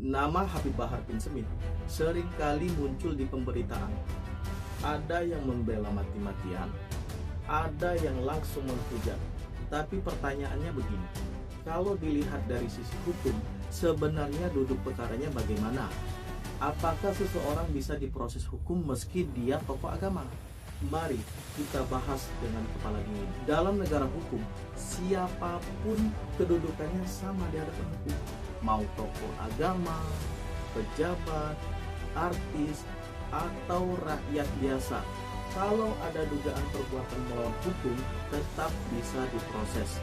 Nama Habib Bahar bin Smith seringkali muncul di pemberitaan. Ada yang membela mati-matian, ada yang langsung menghujat. Tapi pertanyaannya begini, kalau dilihat dari sisi hukum, sebenarnya duduk perkaranya bagaimana? Apakah seseorang bisa diproses hukum meski dia tokoh agama? Mari kita bahas dengan kepala dingin. Dalam negara hukum, siapapun kedudukannya sama di hadapan hukum. Mau tokoh agama, pejabat, artis, atau rakyat biasa. Kalau ada dugaan perbuatan melawan hukum, tetap bisa diproses.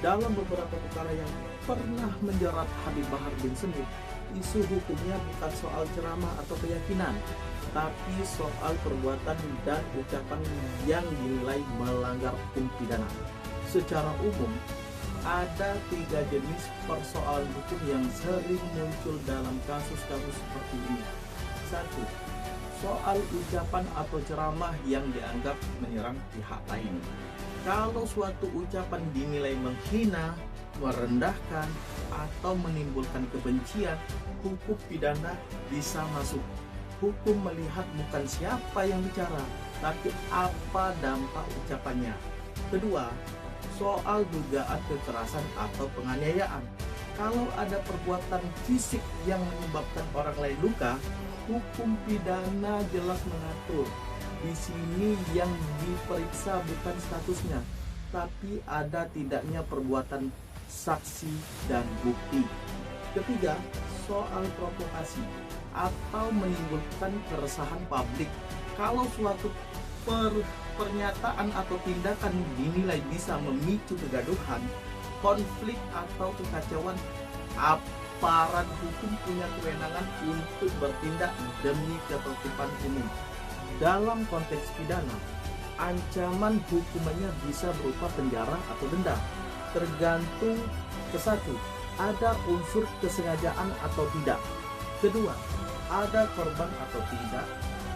Dalam beberapa perkara yang pernah menjerat Habib Bahar bin Smith, isu hukumnya bukan soal ceramah atau keyakinan, tapi soal perbuatan dan ucapan yang dinilai melanggar hukum pidana. Secara umum, ada 3 jenis persoalan hukum yang sering muncul dalam kasus-kasus seperti ini. 1. Soal ucapan atau ceramah yang dianggap menyerang pihak lain. Kalau suatu ucapan dinilai menghina, merendahkan, atau menimbulkan kebencian, hukum pidana bisa masuk. Hukum melihat bukan siapa yang bicara, tapi apa dampak ucapannya. Kedua, soal dugaan kekerasan atau penganiayaan. Kalau ada perbuatan fisik yang menyebabkan orang lain luka, hukum pidana jelas mengatur. Di sini yang diperiksa bukan statusnya, tapi ada tidaknya perbuatan saksi dan bukti. Ketiga, soal provokasi atau menimbulkan keresahan publik. Kalau suatu pernyataan atau tindakan dinilai bisa memicu kegaduhan, konflik atau kekacauan, aparat hukum punya kewenangan untuk bertindak demi ketertiban umum. Dalam konteks pidana, ancaman hukumannya bisa berupa penjara atau denda, tergantung ke-1, ada unsur kesengajaan atau tidak. Kedua, ada korban atau tidak.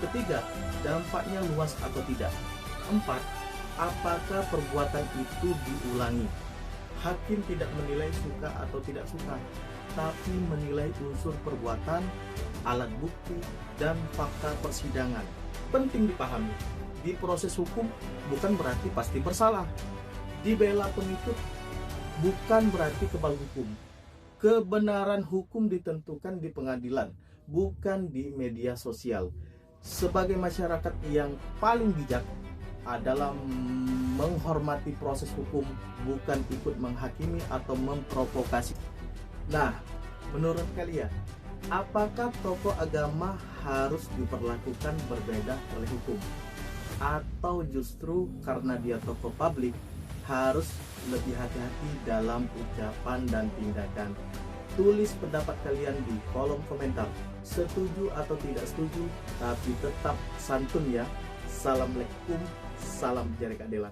Ketiga, dampaknya luas atau tidak. 4. Apakah perbuatan itu diulangi? Hakim tidak menilai suka atau tidak suka, tapi menilai unsur perbuatan, alat bukti, dan fakta persidangan. Penting dipahami, di proses hukum bukan berarti pasti bersalah. Dibela pengikut bukan berarti kebal hukum. Kebenaran hukum ditentukan di pengadilan, bukan di media sosial. Sebagai masyarakat yang paling bijak adalah menghormati proses hukum, bukan ikut menghakimi atau memprovokasi. Nah, menurut kalian, apakah tokoh agama harus diperlakukan berbeda oleh hukum? Atau justru karena dia tokoh publik, harus lebih hati-hati dalam ucapan dan tindakan? Tulis pendapat kalian di kolom komentar. Setuju atau tidak setuju, tapi tetap santun ya. Assalamualaikum, salam jari keadilan.